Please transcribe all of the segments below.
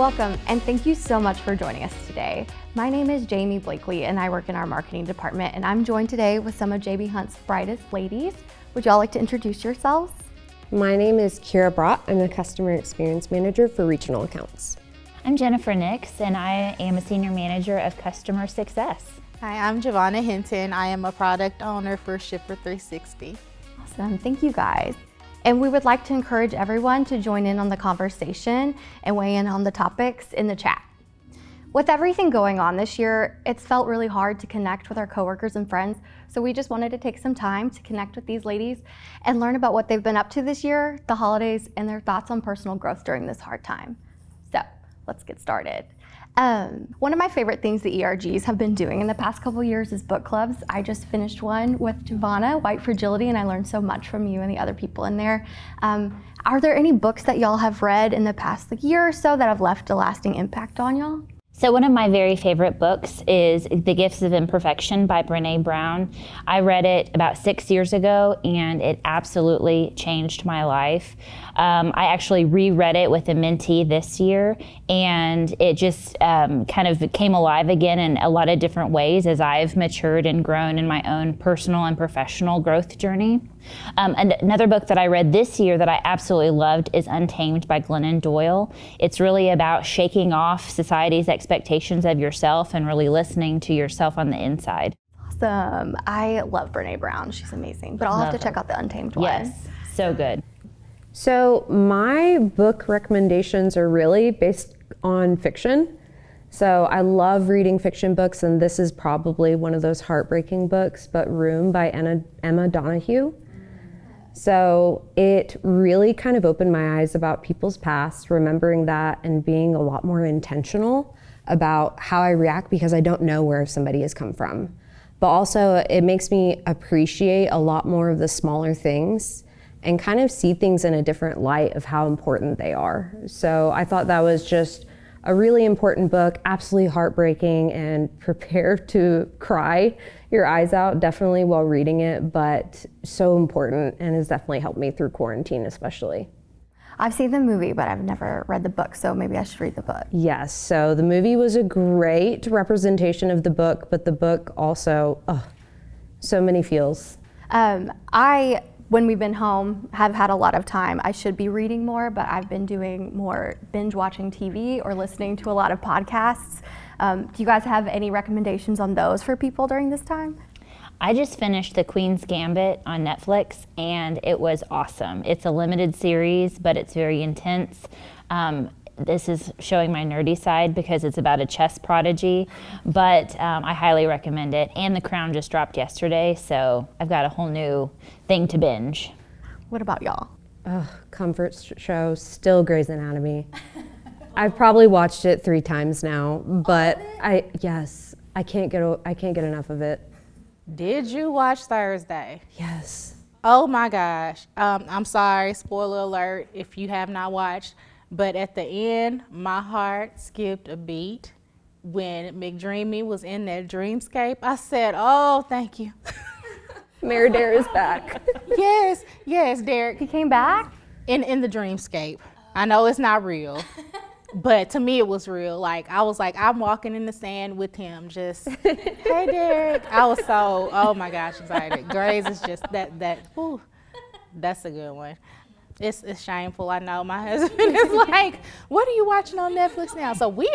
Welcome, and thank you so much for joining us today. My name is Jamie Blakely, and I work in our marketing department, and I'm joined today with some of J.B. Hunt's brightest ladies. Would y'all like to introduce yourselves? My name is Kira Brott. I'm the Customer Experience Manager for Regional Accounts. I'm Jennifer Nix, and I am a Senior Manager of Customer Success. Hi, I'm Javonna Hinton. I am a Product Owner for Shipper 360. Awesome, thank you guys. And we would like to encourage everyone to join in on the conversation and weigh in on the topics in the chat. With everything going on this year, it's felt really hard to connect with our coworkers and friends, so we just wanted to take some time to connect with these ladies and learn about what they've been up to this year, the holidays, and their thoughts on personal growth during this hard time. So let's get started. One of my favorite things the ERGs have been doing in the past couple years is book clubs. I just finished one with Javannah, White Fragility, and I learned so much from you and the other people in there. Are there any books that y'all have read in the past year or so that have left a lasting impact on y'all? So one of my very favorite books is The Gifts of Imperfection by Brene Brown. I read it about 6 years ago, and it absolutely changed my life. I actually reread it with a mentee this year, and it just kind of came alive again in a lot of different ways as I've matured and grown in my own personal and professional growth journey. And another book that I read this year that I absolutely loved is Untamed by Glennon Doyle. It's really about shaking off society's expectations of yourself and really listening to yourself on the inside. Awesome. I love Brene Brown. She's amazing. But I'll have to check out the Untamed one. Yes, so good. So my book recommendations are really based on fiction. So I love reading fiction books, and this is probably one of those heartbreaking books, but Room by Emma Donoghue. So it really kind of opened my eyes about people's past, remembering that and being a lot more intentional about how I react because I don't know where somebody has come from. But also it makes me appreciate a lot more of the smaller things and kind of see things in a different light of how important they are. So I thought that was just a really important book, absolutely heartbreaking, and prepare to cry your eyes out definitely while reading it, but so important and has definitely helped me through quarantine especially. I've seen the movie, but I've never read the book, so maybe I should read the book. Yes, so the movie was a great representation of the book, but the book also, so many feels. When we've been home, have had a lot of time. I should be reading more, but I've been doing more binge watching TV or listening to a lot of podcasts. Do you guys have any recommendations on those for people during this time? I just finished The Queen's Gambit on Netflix, and it was awesome. It's a limited series, but it's very intense. This is showing my nerdy side because it's about a chess prodigy, but I highly recommend it. And The Crown just dropped yesterday, so I've got a whole new thing to binge. What about y'all? Comfort show, still Grey's Anatomy. I've probably watched it 3 times now, but I can't get enough of it. Did you watch Thursday? Yes. Oh my gosh. I'm sorry, spoiler alert if you have not watched, but at the end, my heart skipped a beat when McDreamy was in that dreamscape. I said, oh, thank you. Mayor Dare is back. Yes, Derek. He came back? In the dreamscape. I know it's not real, but to me it was real. Like, I was like, I'm walking in the sand with him, just, hey, Derek. I was so, oh my gosh, excited. Grey's is just whew, that's a good one. It's shameful, I know. My husband is like, what are you watching on Netflix now? So we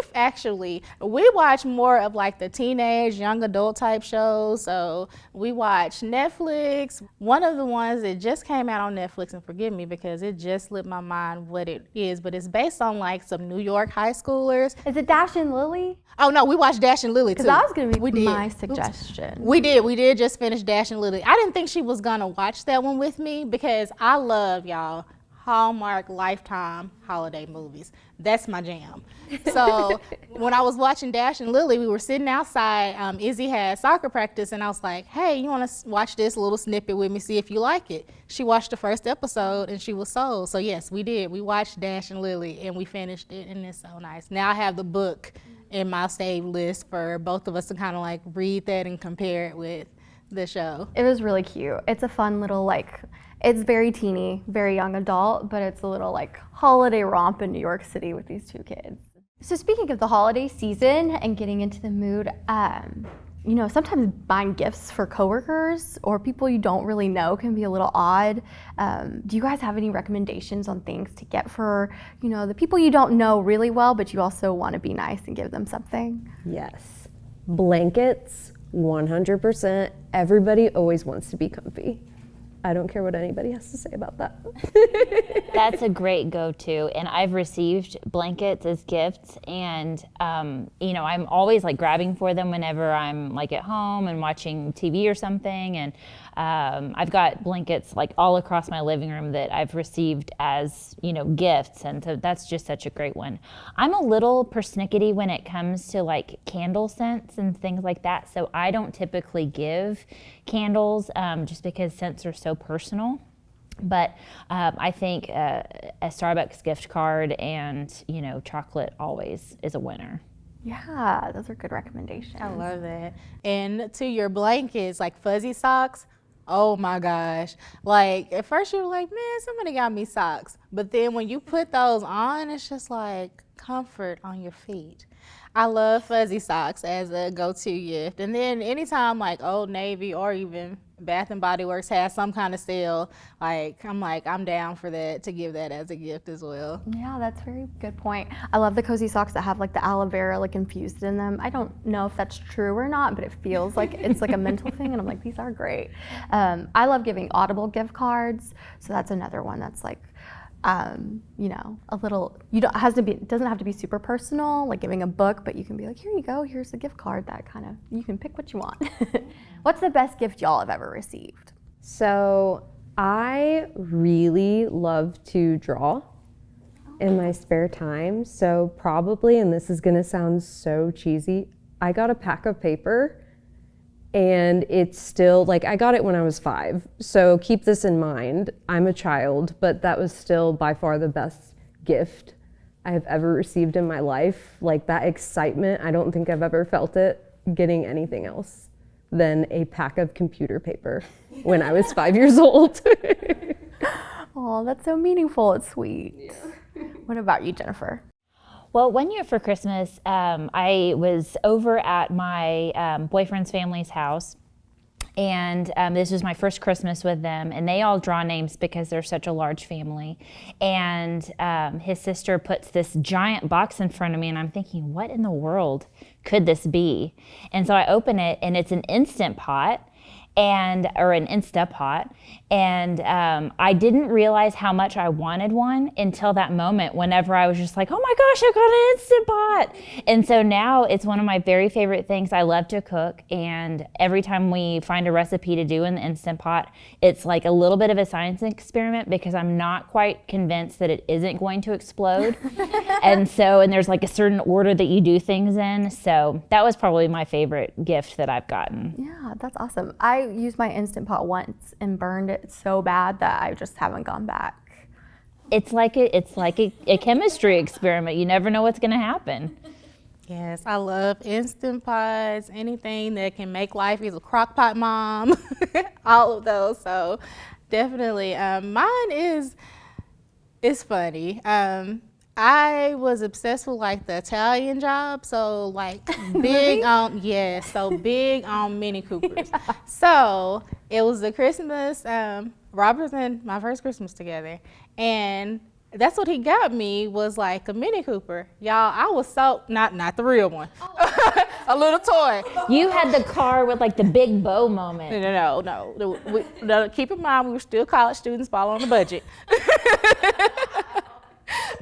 watch more of like the teenage, young adult type shows. So we watch Netflix. One of the ones that just came out on Netflix, and forgive me because it just slipped my mind what it is, but it's based on like some New York high schoolers. Is it Dash and Lily? Oh no, we watched Dash and Lily too. Because that was going to be my suggestion. We did just finish Dash and Lily. I didn't think she was going to watch that one with me because I love, y'all, Hallmark Lifetime holiday movies. That's my jam. So when I was watching Dash and Lily, we were sitting outside. Izzy had soccer practice, and I was like, hey, you want to watch this little snippet with me, see if you like it? She watched the first episode, and she was sold. So yes, we did. We watched Dash and Lily, and we finished it, and it's so nice. Now I have the book in my save list for both of us to kind of like read that and compare it with the show. It was really cute. It's a fun little it's very teeny, very young adult, but it's a little holiday romp in New York City with these 2 kids. So speaking of the holiday season and getting into the mood, sometimes buying gifts for coworkers or people you don't really know can be a little odd. Do you guys have any recommendations on things to get for, the people you don't know really well, but you also want to be nice and give them something? Yes. Blankets, 100%. Everybody always wants to be comfy. I don't care what anybody has to say about that. That's a great go-to, and I've received blankets as gifts, and I'm always like grabbing for them whenever I'm like at home and watching TV or something, and I've got blankets like all across my living room that I've received as gifts, and so that's just such a great one. I'm a little persnickety when it comes to like candle scents and things like that, so I don't typically give candles just because scents are so personal. But I think a Starbucks gift card and chocolate always is a winner. Yeah, those are good recommendations. I love that. And to your blankets, like fuzzy socks, oh my gosh. Like at first you're like, man, somebody got me socks. But then when you put those on, it's just like comfort on your feet. I love fuzzy socks as a go-to gift. And then anytime like Old Navy or even Bath and Body Works has some kind of sale, I'm down for that, to give that as a gift as well. Yeah, that's a very good point. I love the cozy socks that have like the aloe vera like infused in them. I don't know if that's true or not, but it feels like it's like a mental thing, and I'm like, these are great. I love giving Audible gift cards, so that's another one that's like, a little, it doesn't have to be super personal, like giving a book, but you can be like, here you go, here's a gift card that kind of, you can pick what you want. What's the best gift y'all have ever received? So I really love to draw in my spare time. So probably, and this is gonna sound so cheesy, I got a pack of paper, and it's still, I got it when I was 5. So keep this in mind. I'm a child, but that was still by far the best gift I have ever received in my life. Like that excitement, I don't think I've ever felt it getting anything else than a pack of computer paper when I was 5 years old. Oh, that's so meaningful. It's sweet. Yeah. What about you, Jennifer? Well, one year for Christmas, I was over at my boyfriend's family's house, and this was my first Christmas with them, and they all draw names because they're such a large family. And his sister puts this giant box in front of me, and I'm thinking, what in the world could this be? And so I open it, and it's an Instant Pot, or an Instapot, and I didn't realize how much I wanted one until that moment, whenever I was just like, oh my gosh, I got an Instant Pot. And so now it's one of my very favorite things. I love to cook, and every time we find a recipe to do in the Instant Pot, it's like a little bit of a science experiment, because I'm not quite convinced that it isn't going to explode. and there's like a certain order that you do things in. So that was probably my favorite gift that I've gotten. Yeah, that's awesome. I used my Instant Pot once and burned it so bad that I just haven't gone back. It's like a chemistry experiment. You never know what's going to happen. Yes, I love Instant Pots, anything that can make life easier. Crock Pot Mom, all of those. So definitely, mine is funny. I was obsessed with like the Italian Job, so like big on big on Mini Coopers. Yeah. So it was the Christmas, Robert's and my first Christmas together, and that's what he got me, was like a Mini Cooper. Y'all, I was so, not the real one, a little toy. You had the car with like the big bow moment. No. Keep in mind, we were still college students, all on the budget.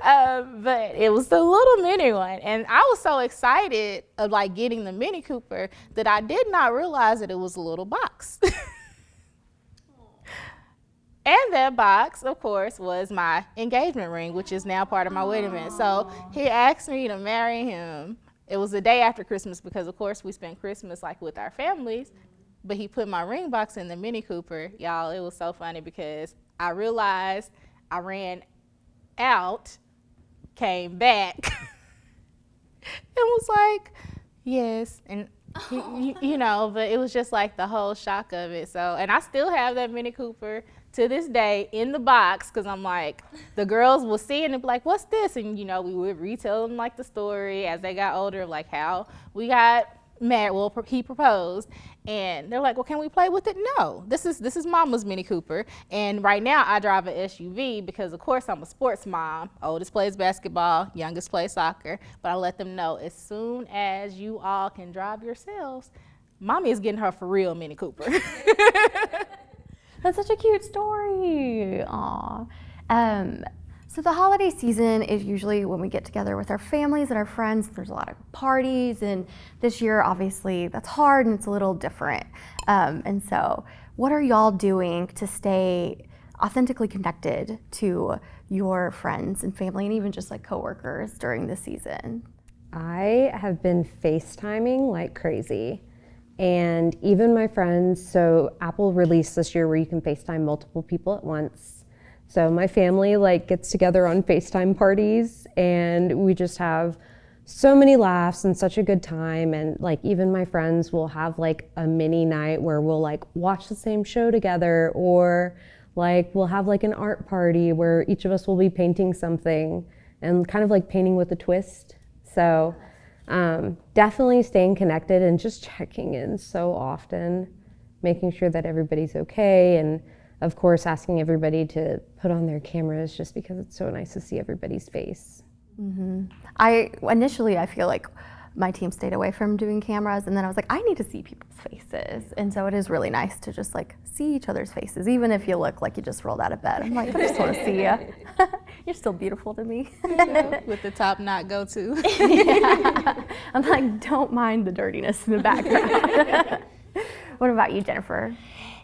But it was the little mini one, and I was so excited of like getting the Mini Cooper that I did not realize that it was a little box. And that box, of course, was my engagement ring, which is now part of my wedding band. So he asked me to marry him. It was the day after Christmas, because of course we spent Christmas like with our families, but he put my ring box in the Mini Cooper. Y'all, it was so funny because I realized I ran out, came back, and was like, yes. And you know, but it was just like the whole shock of it. So, and I still have that Mini Cooper to this day in the box, because I'm like, the girls will see it and be like, what's this? And, you know, we would retell them like the story as they got older, like how we got married. Well, he proposed, and they're like, well, can we play with it? No, this is Mama's Mini Cooper. And right now I drive an SUV because, of course, I'm a sports mom. Oldest plays basketball, youngest plays soccer. But I let them know, as soon as you all can drive yourselves, Mommy is getting her for real Mini Cooper. That's such a cute story. Aw. So the holiday season is usually when we get together with our families and our friends. There's a lot of parties, and this year, obviously, that's hard and it's a little different. And so what are y'all doing to stay authentically connected to your friends and family, and even just like coworkers during this season? I have been FaceTiming like crazy. And even my friends, so Apple released this year where you can FaceTime multiple people at once. So my family like gets together on FaceTime parties, and we just have so many laughs and such a good time. And like even my friends will have like a mini night where we'll like watch the same show together, or like we'll have like an art party where each of us will be painting something and kind of like painting with a twist. So definitely staying connected and just checking in so often, making sure that everybody's okay, and of course asking everybody to put on their cameras just because it's so nice to see everybody's face. Mm-hmm. Initially I feel like my team stayed away from doing cameras, and then I was like, I need to see people's faces. And so it is really nice to just like see each other's faces, even if you look like you just rolled out of bed. I'm like, I just want to see you. You're still beautiful to me. With the top knot go to. Yeah. I'm like, don't mind the dirtiness in the background. What about you, Jennifer?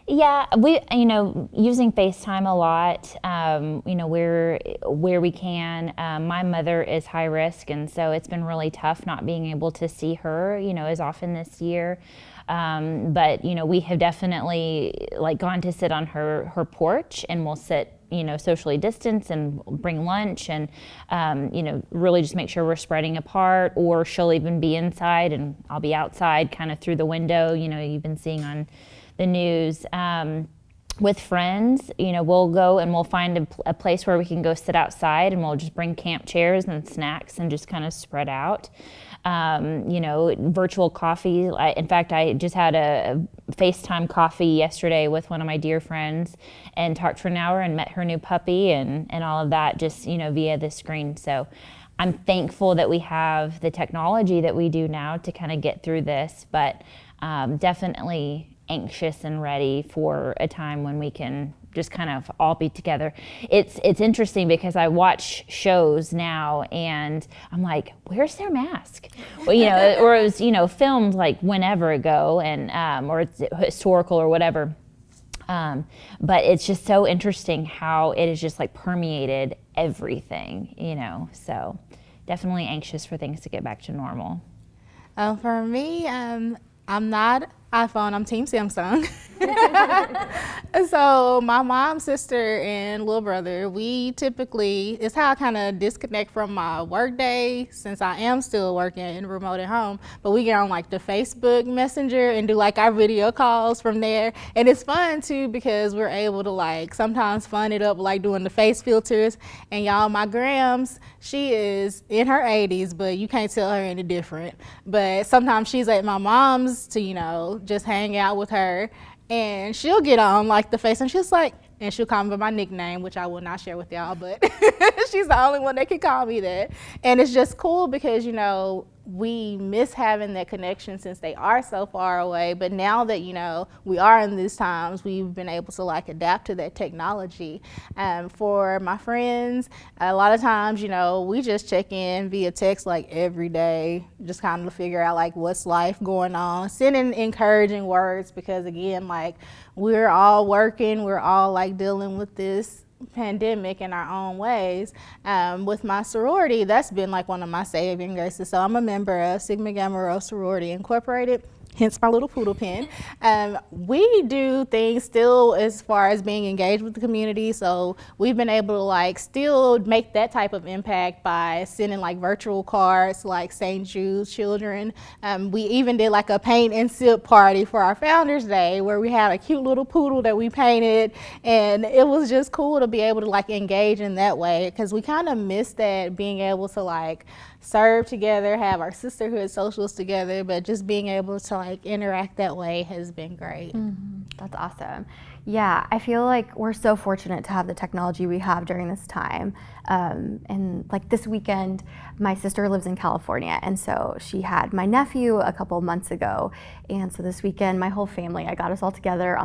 Yeah, we, using FaceTime a lot, where we can. My mother is high risk, and so it's been really tough not being able to see her, as often this year. But, we have definitely like gone to sit on her porch, and we'll sit, socially distance and bring lunch, and, really just make sure we're spreading apart. Or she'll even be inside and I'll be outside kind of through the window, you've been seeing on the news. With friends, we'll go and we'll find a place where we can go sit outside, and we'll just bring camp chairs and snacks and just kind of spread out. Virtual coffee. In fact, I just had a FaceTime coffee yesterday with one of my dear friends and talked for an hour and met her new puppy and all of that just, via the screen. So I'm thankful that we have the technology that we do now to kind of get through this, but definitely anxious and ready for a time when we can just kind of all be together. It's interesting because I watch shows now and I'm like, where's their mask? Well, or it was, filmed like whenever ago, and or it's historical or whatever. But it's just so interesting how it has just like permeated everything, so definitely anxious for things to get back to normal. For me, I'm not iPhone, I'm Team Samsung. So my mom, sister, and little brother, we typically, it's how I kind of disconnect from my work day, since I am still working and remote at home, but we get on like the Facebook Messenger and do like our video calls from there. And it's fun too, because we're able to like sometimes fun it up like doing the face filters. And y'all, my Grams, she is in her 80s, but you can't tell her any different. But sometimes she's at my mom's to, just hang out with her, and she'll get on like the face, and she's like, and she'll call me by my nickname, which I will not share with y'all, but she's the only one that can call me that. And it's just cool because, we miss having that connection since they are so far away. But now that, we are in these times, we've been able to like adapt to that technology. For my friends, a lot of times, we just check in via text like every day, just kind of figure out like what's life going on, sending encouraging words, because again, like we're all working, we're all like dealing with this pandemic in our own ways. With my sorority, that's been like one of my saving graces. So I'm a member of Sigma Gamma Rho Sorority Incorporated, hence my little poodle pen. We do things still as far as being engaged with the community. So we've been able to like still make that type of impact by sending like virtual cards, like St. Jude's children. We even did like a paint and sip party for our Founders Day where we had a cute little poodle that we painted, and it was just cool to be able to like engage in that way, because we kind of missed that, being able to like serve together, have our sisterhood socials together, but just being able to like interact that way has been great. That's awesome. Yeah, I feel like we're so fortunate to have the technology we have during this time. And like this weekend, my sister lives in California, and so she had my nephew a couple months ago. And so this weekend, my whole family, I got us all together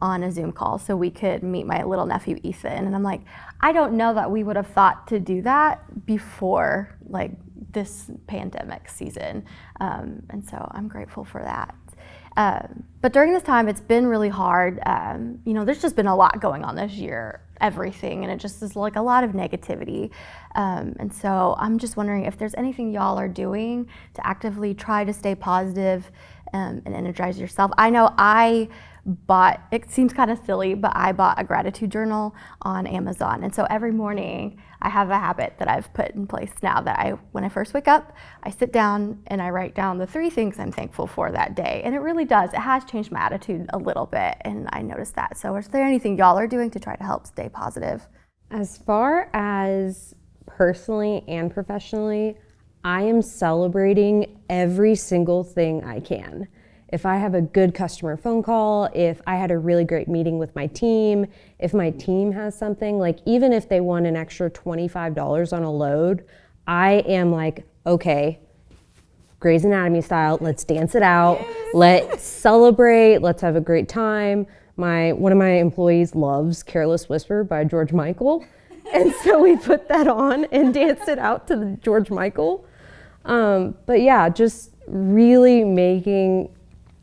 on a Zoom call so we could meet my little nephew Ethan. And I'm like, I don't know that we would have thought to do that before like this pandemic season. And so I'm grateful for that. But during this time, it's been really hard. There's just been a lot going on this year, everything, and it just is like a lot of negativity. And so I'm just wondering if there's anything y'all are doing to actively try to stay positive and energize yourself. I know it seems kind of silly, but I bought a gratitude journal on Amazon. And so every morning I have a habit that I've put in place now that when I first wake up, I sit down and I write down the 3 things I'm thankful for that day. And it really does. It has changed my attitude a little bit, and I noticed that. So is there anything y'all are doing to try to help stay positive? As far as personally and professionally, I am celebrating every single thing I can. If I have a good customer phone call, if I had a really great meeting with my team, if my team has something, like even if they won an extra $25 on a load, I am like, okay, Grey's Anatomy style, let's dance it out, let's celebrate, let's have a great time. One of my employees loves Careless Whisper by George Michael, and so we put that on and danced it out to the George Michael. But yeah, just really making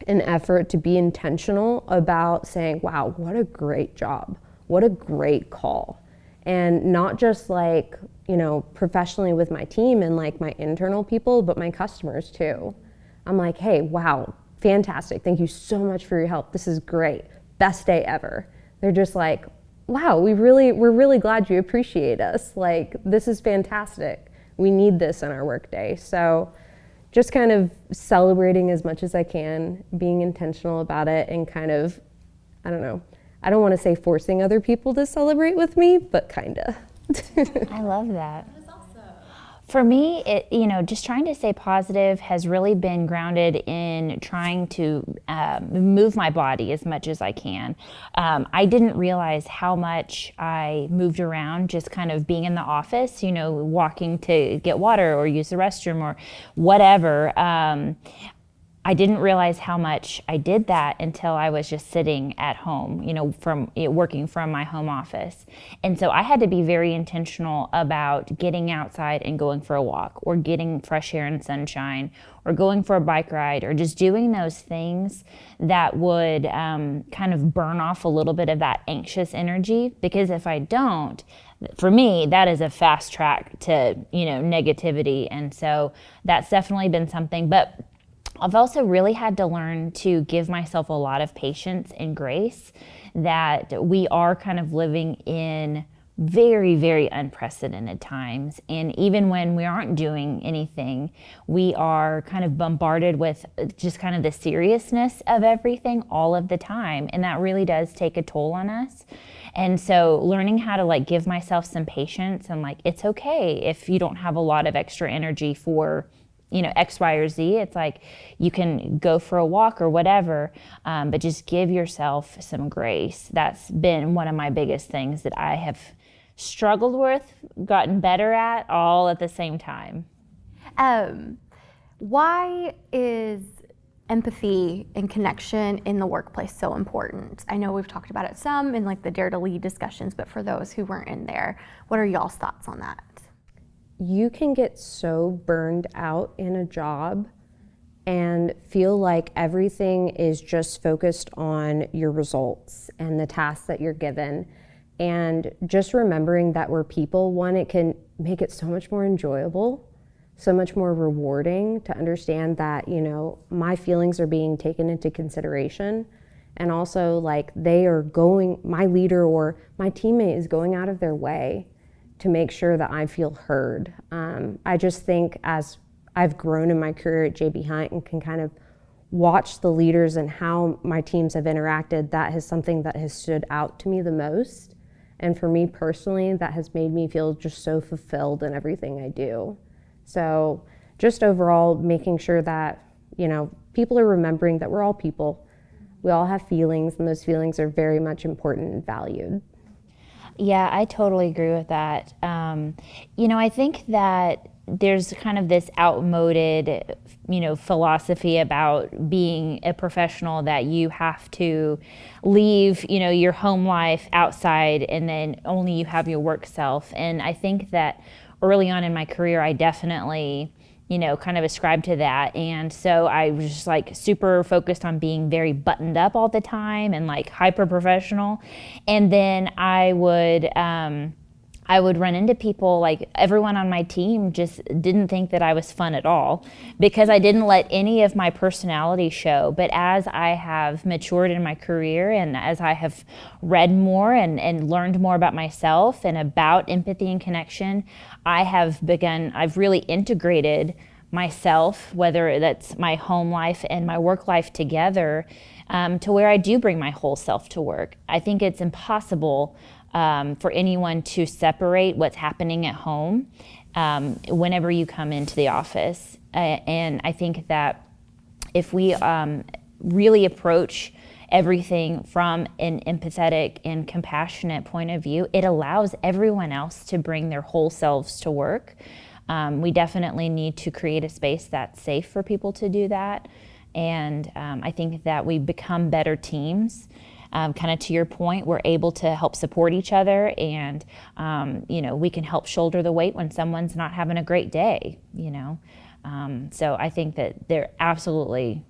an effort to be intentional about saying, wow, what a great job, what a great call. And not just like, professionally with my team and like my internal people, but my customers too. I'm like, hey, wow, fantastic. Thank you so much for your help. This is great. Best day ever. They're just like, wow, we're really glad you appreciate us. Like, this is fantastic. We need this in our workday. So just kind of celebrating as much as I can, being intentional about it, and kind of, I don't want to say forcing other people to celebrate with me, but kinda. I love that. For me, just trying to stay positive has really been grounded in trying to move my body as much as I can. I didn't realize how much I moved around just kind of being in the office, walking to get water or use the restroom or whatever. I didn't realize how much I did that until I was just sitting at home, working from my home office. And so I had to be very intentional about getting outside and going for a walk, or getting fresh air and sunshine, or going for a bike ride, or just doing those things that would kind of burn off a little bit of that anxious energy. Because if I don't, for me, that is a fast track to, negativity. And so that's definitely been something. But I've also really had to learn to give myself a lot of patience and grace, that we are kind of living in very, very unprecedented times. And even when we aren't doing anything, we are kind of bombarded with just kind of the seriousness of everything all of the time. And that really does take a toll on us. And so learning how to like give myself some patience, and like, it's okay if you don't have a lot of extra energy for X, Y, or Z. It's like you can go for a walk or whatever, but just give yourself some grace. That's been one of my biggest things that I have struggled with, gotten better at, all at the same time. Why is empathy and connection in the workplace so important? I know we've talked about it some in like the Dare to Lead discussions, but for those who weren't in there, what are y'all's thoughts on that? You can get so burned out in a job and feel like everything is just focused on your results and the tasks that you're given. And just remembering that we're people, one, it can make it so much more enjoyable. so much more rewarding to understand that, my feelings are being taken into consideration. And also, like, my leader or my teammate is going out of their way to make sure that I feel heard. I just think as I've grown in my career at JB Hunt and can kind of watch the leaders and how my teams have interacted, that is something that has stood out to me the most. And for me personally, that has made me feel just so fulfilled in everything I do. So just overall, making sure that, people are remembering that we're all people. We all have feelings, and those feelings are very much important and valued. Yeah, I totally agree with that. I think that there's kind of this outmoded, philosophy about being a professional that you have to leave, your home life outside and then only you have your work self. And I think that early on in my career, I definitely, kind of ascribed to that. And so I was just like super focused on being very buttoned up all the time and like hyper professional. And then I would run into people, like everyone on my team just didn't think that I was fun at all because I didn't let any of my personality show. But as I have matured in my career and as I have read more and learned more about myself and about empathy and connection, I've really integrated myself, whether that's my home life and my work life together, to where I do bring my whole self to work. I think it's impossible for anyone to separate what's happening at home whenever you come into the office. And I think that if we really approach everything from an empathetic and compassionate point of view, it allows everyone else to bring their whole selves to work. We definitely need to create a space that's safe for people to do that. And I think that we become better teams. Kind of to your point, we're able to help support each other, and we can help shoulder the weight when someone's not having a great day. So I think that they're absolutely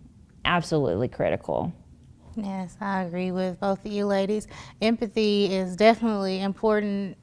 critical. Yes, I agree with both of you ladies. Empathy is definitely important,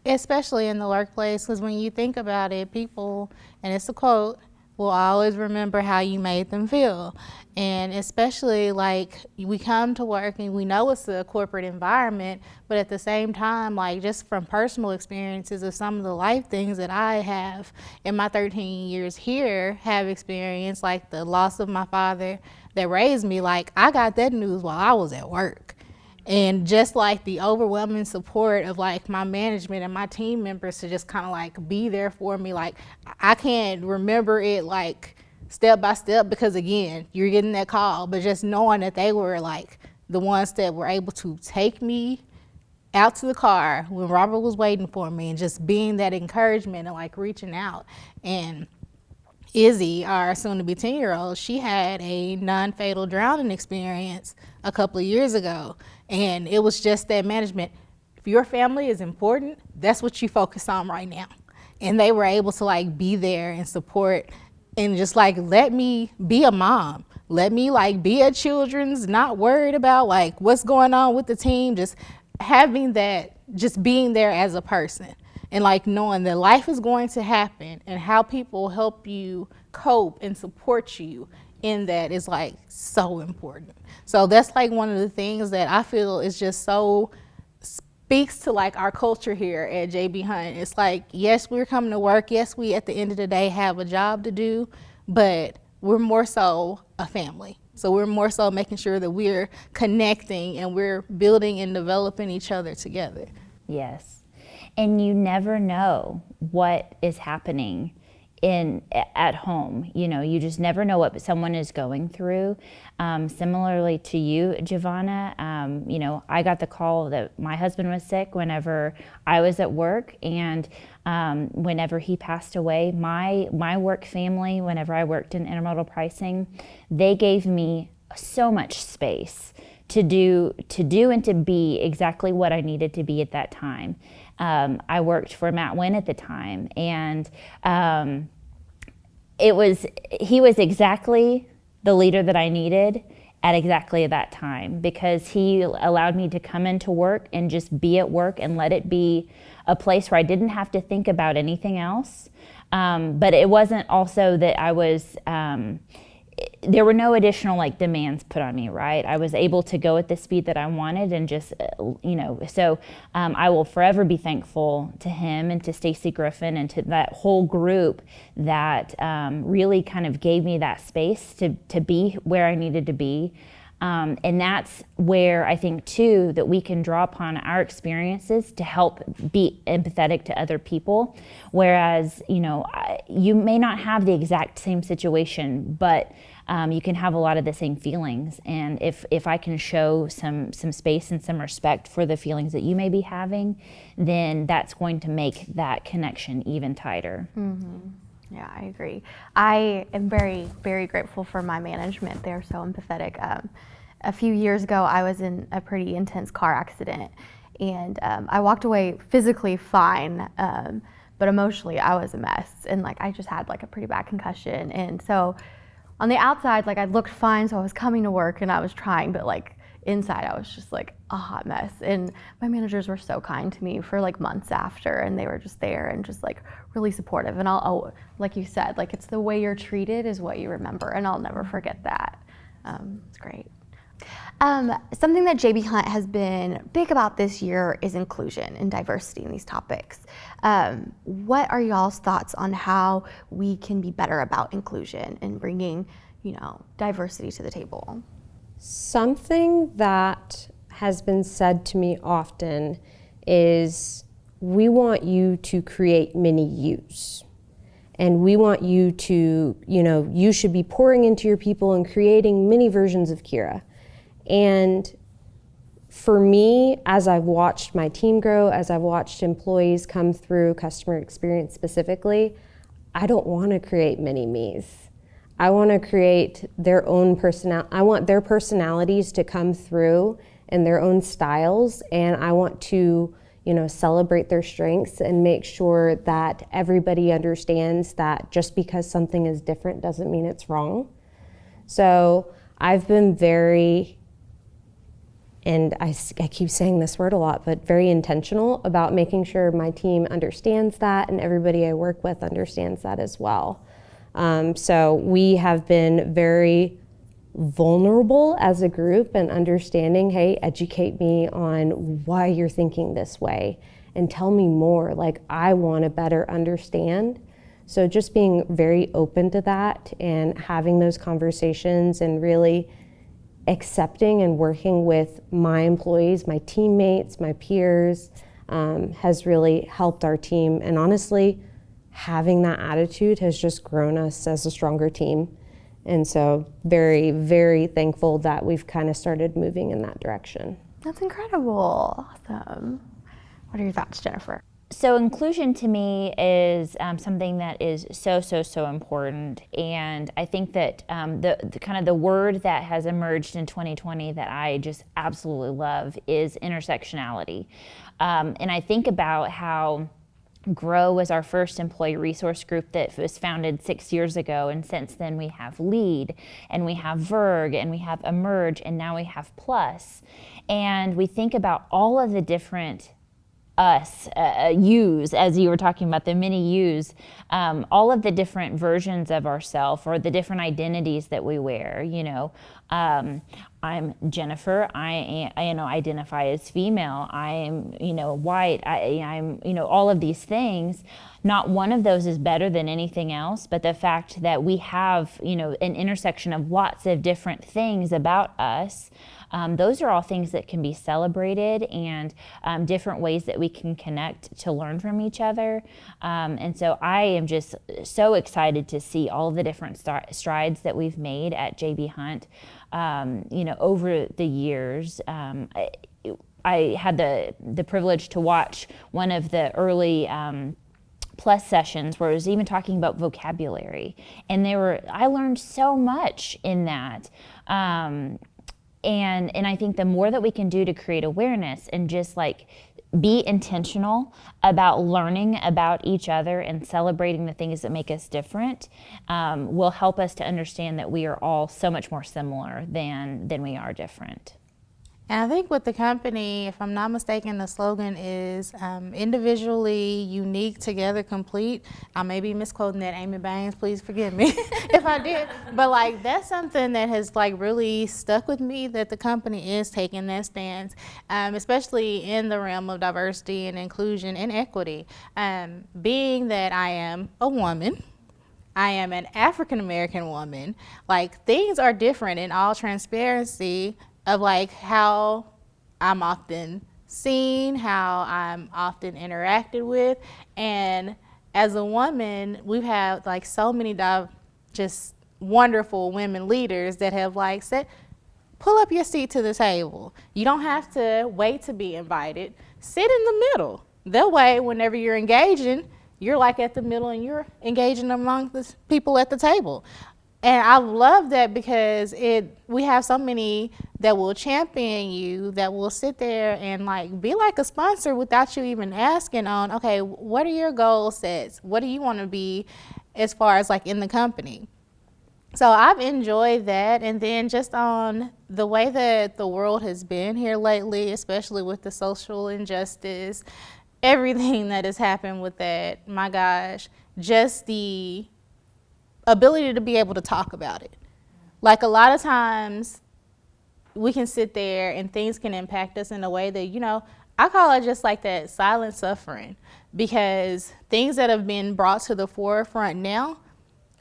especially in the workplace, because when you think about it, people, and it's a quote, will always remember how you made them feel. And especially like we come to work and we know it's a corporate environment, but at the same time, like just from personal experiences of some of the life things that I have in my 13 years here have experienced, like the loss of my father that raised me, like I got that news while I was at work. And just like the overwhelming support of like my management and my team members to just kind of like be there for me. Like I can't remember it like step by step because again, you're getting that call, but just knowing that they were like the ones that were able to take me out to the car when Robert was waiting for me and just being that encouragement and like reaching out. And Izzy, our soon-to-be 10-year-old, she had a non-fatal drowning experience a couple of years ago. And it was just that management. If your family is important, that's what you focus on right now. And they were able to like be there and support and just like let me be a mom. Let me like be at Children's, not worried about like what's going on with the team, just having that, just being there as a person. And like knowing that life is going to happen and how people help you cope and support you in that is like so important. So that's like one of the things that I feel is just so speaks to like our culture here at JB Hunt. It's like, yes, we're coming to work. Yes, we at the end of the day have a job to do, but we're more so a family. So we're more so making sure that we're connecting and we're building and developing each other together. Yes. And you never know what is happening at home. You just never know what someone is going through. Similarly to you, Javonna, I got the call that my husband was sick whenever I was at work, and whenever he passed away, my work family, whenever I worked in intermodal pricing, they gave me so much space to do and to be exactly what I needed to be at that time. I worked for Matt Wynn at the time, and he was exactly the leader that I needed at exactly that time, because he allowed me to come into work and just be at work and let it be a place where I didn't have to think about anything else. But it wasn't also that I was, there were no additional like demands put on me, right? I was able to go at the speed that I wanted and just, so I will forever be thankful to him and to Stacy Griffin and to that whole group that really kind of gave me that space to be where I needed to be. And that's where I think too that we can draw upon our experiences to help be empathetic to other people. Whereas, you may not have the exact same situation, but you can have a lot of the same feelings. And if I can show some space and some respect for the feelings that you may be having, then that's going to make that connection even tighter. Mm-hmm. Yeah, I agree. I am very, very grateful for my management. They're so empathetic. A few years ago, I was in a pretty intense car accident, and I walked away physically fine, but emotionally I was a mess. And I just had a pretty bad concussion. And so on the outside, I looked fine, so I was coming to work and I was trying, but inside I was just a hot mess. And my managers were so kind to me for months after, and they were just there and just really supportive. And like you said, it's the way you're treated is what you remember, and I'll never forget that. It's great. Something that JB Hunt has been big about this year is inclusion and diversity in these topics. What are y'all's thoughts on how we can be better about inclusion and bringing, diversity to the table? Something that has been said to me often is, we want you to create mini yous. And we want you to, you should be pouring into your people and creating mini versions of Kira. And for me, as I've watched my team grow, as I've watched employees come through customer experience specifically, I don't want to create mini me's. I want to create their own I want their personalities to come through in their own styles, and I want to, celebrate their strengths and make sure that everybody understands that just because something is different doesn't mean it's wrong. So I've been very, and I keep saying this word a lot, but very intentional about making sure my team understands that and everybody I work with understands that as well. So we have been very vulnerable as a group and understanding, hey, educate me on why you're thinking this way and tell me more. I want to better understand. So just being very open to that and having those conversations and really accepting and working with my employees, my teammates, my peers, has really helped our team. And honestly, having that attitude has just grown us as a stronger team. And so very, very thankful that we've kind of started moving in that direction. That's incredible. Awesome. What are your thoughts, Jennifer? So inclusion to me is something that is so important, and I think that the kind of the word that has emerged in 2020 that I just absolutely love is intersectionality. And I think about how GROW was our first employee resource group that was founded 6 years ago, and since then we have LEAD, and we have VERG, and we have Emerge, and now we have Plus. And we think about all of the different yous, as you were talking about, the mini yous, all of the different versions of ourselves or the different identities that we wear. I'm Jennifer. I identify as female. I'm white. I'm all of these things. Not one of those is better than anything else, but the fact that we have an intersection of lots of different things about us. Those are all things that can be celebrated, and different ways that we can connect to learn from each other. And so I am just so excited to see all the different strides that we've made at JB Hunt, over the years. I had the privilege to watch one of the early Plus sessions where it was even talking about vocabulary, and I learned so much in that. And I think the more that we can do to create awareness and just be intentional about learning about each other and celebrating the things that make us different, will help us to understand that we are all so much more similar than we are different. And I think with the company, if I'm not mistaken, the slogan is individually unique, together complete. I may be misquoting that, Amy Baines, please forgive me if I did. But like, that's something that has like really stuck with me, that the company is taking that stance, especially in the realm of diversity and inclusion and equity. Being that I am a woman, I am an African-American woman, like things are different in all transparency of like how I'm often seen, how I'm often interacted with. And as a woman, we've had like so many just wonderful women leaders that have like said, pull up your seat to the table. You don't have to wait to be invited. Sit in the middle. That way, whenever you're engaging, you're like at the middle and you're engaging among the people at the table. And I love that because we have so many that will champion you, that will sit there and like be like a sponsor without you even asking on, okay, what are your goal sets? What do you want to be as far as like in the company? So I've enjoyed that. And then just on the way that the world has been here lately, especially with the social injustice, everything that has happened with that, my gosh, just the ability to be able to talk about it. Like a lot of times we can sit there and things can impact us in a way that, you know, I call it just like that silent suffering, because things that have been brought to the forefront now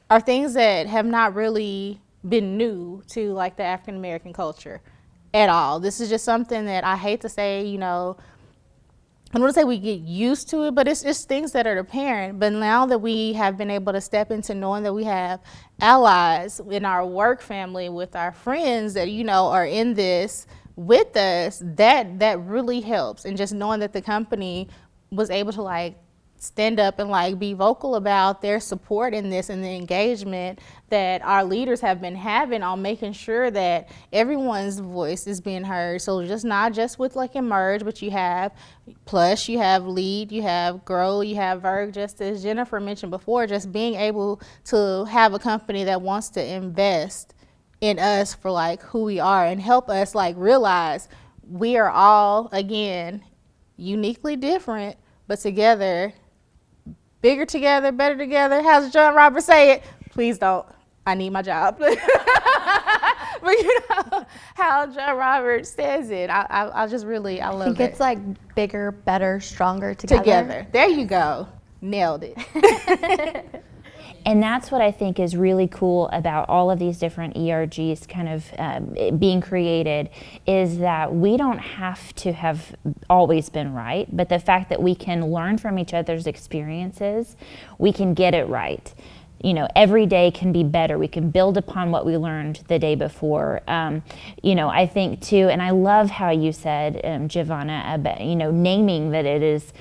are things that have not really been new to like the African American culture at all. This is just something that I hate to say, you know, I don't want to say we get used to it, but it's just things that are apparent. But now that we have been able to step into knowing that we have allies in our work family, with our friends that, you know, are in this with us, that really helps. And just knowing that the company was able to like stand up and like be vocal about their support in this and the engagement that our leaders have been having on making sure that everyone's voice is being heard. So just not just with like Emerge, but you have Plush, you have Lead, you have Grow, you have Verg, just as Jennifer mentioned before, just being able to have a company that wants to invest in us for like who we are and help us like realize we are all, again, uniquely different, but together, bigger together, better together. How's John Roberts say it? Please don't. I need my job. But you know how John Roberts says it. I just really, I love it. I think it's like bigger, better, stronger together. There you go. Nailed it. And that's what I think is really cool about all of these different ERGs kind of being created, is that we don't have to have always been right, but the fact that we can learn from each other's experiences, we can get it right. You know, every day can be better. We can build upon what we learned the day before. You know, I think too, and I love how you said, Javonna, about, you know, naming that it is,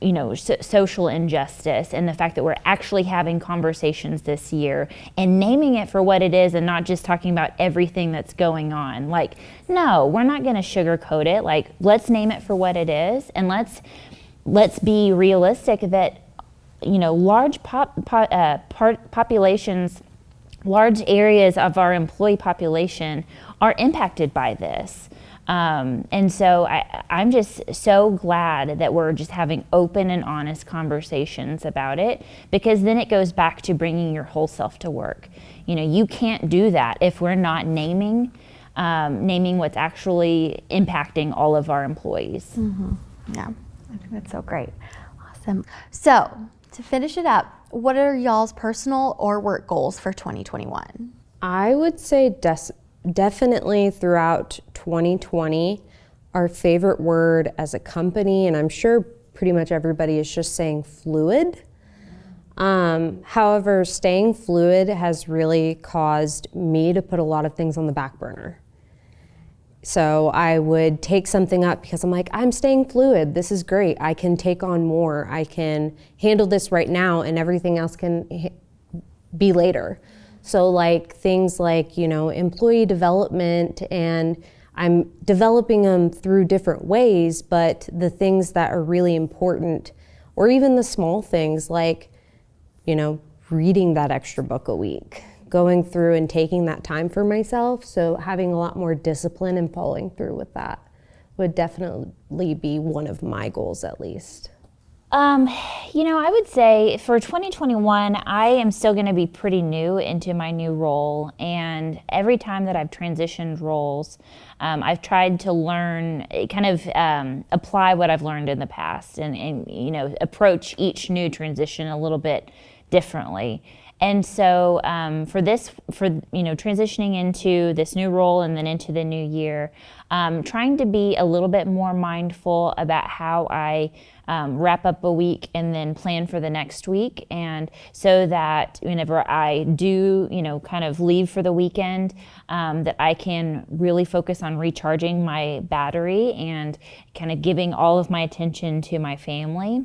you know, social injustice, and the fact that we're actually having conversations this year and naming it for what it is, and not just talking about everything that's going on. Like, no, we're not going to sugarcoat it. Like, let's name it for what it is, and let's be realistic that, you know, large populations, large areas of our employee population are impacted by this. And so I'm just so glad that we're just having open and honest conversations about it, because then it goes back to bringing your whole self to work. You know, you can't do that if we're not naming what's actually impacting all of our employees. Mm-hmm. Yeah, I think that's so great. Awesome. So, to finish it up, what are y'all's personal or work goals for 2021? I would say definitely throughout 2020, our favorite word as a company, and I'm sure pretty much everybody is just saying fluid. However, staying fluid has really caused me to put a lot of things on the back burner. So I would take something up because I'm like, I'm staying fluid. This is great. I can take on more. I can handle this right now, and everything else can be later. So like things like, you know, employee development, and I'm developing them through different ways, but the things that are really important, or even the small things like, you know, reading that extra book a week, going through and taking that time for myself. So having a lot more discipline and following through with that would definitely be one of my goals, at least. I would say for 2021, I am still going to be pretty new into my new role. And every time that I've transitioned roles, I've tried to learn, kind of apply what I've learned in the past and approach each new transition a little bit differently. And so for transitioning into this new role and then into the new year, trying to be a little bit more mindful about how I wrap up a week and then plan for the next week. And so that whenever I do, kind of leave for the weekend, that I can really focus on recharging my battery and kind of giving all of my attention to my family.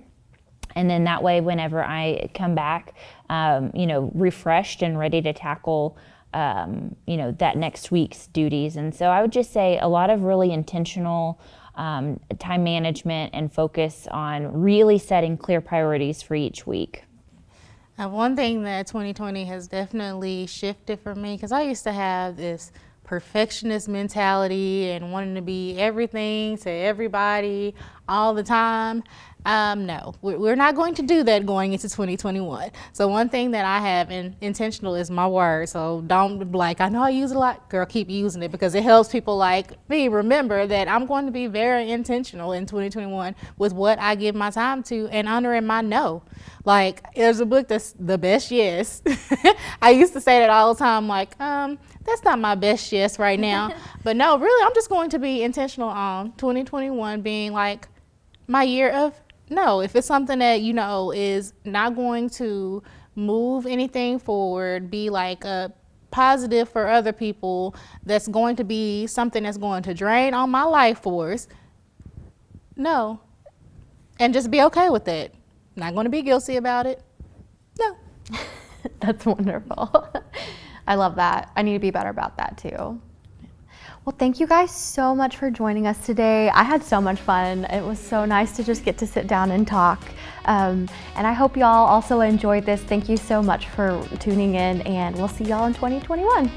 And then that way, whenever I come back, refreshed and ready to tackle, that next week's duties. And so I would just say a lot of really intentional time management and focus on really setting clear priorities for each week. One thing that 2020 has definitely shifted for me, because I used to have this perfectionist mentality and wanting to be everything to everybody all the time. No, we're not going to do that going into 2021. So one thing that I have intentional is my word. So don't I know I use it a lot, girl, keep using it, because it helps people like me remember that I'm going to be very intentional in 2021 with what I give my time to and honoring my no. Like, there's a book that's The Best Yes. I used to say that all the time, that's not my best yes right now. But no, really, I'm just going to be intentional on 2021 being like my year of no. If it's something that, is not going to move anything forward, be like a positive for other people, that's going to be something that's going to drain on my life force, no. And just be okay with it. Not going to be guilty about it. No. That's wonderful. I love that. I need to be better about that too. Well, thank you guys so much for joining us today. I had so much fun. It was so nice to just get to sit down and talk. And I hope y'all also enjoyed this. Thank you so much for tuning in, and we'll see y'all in 2021.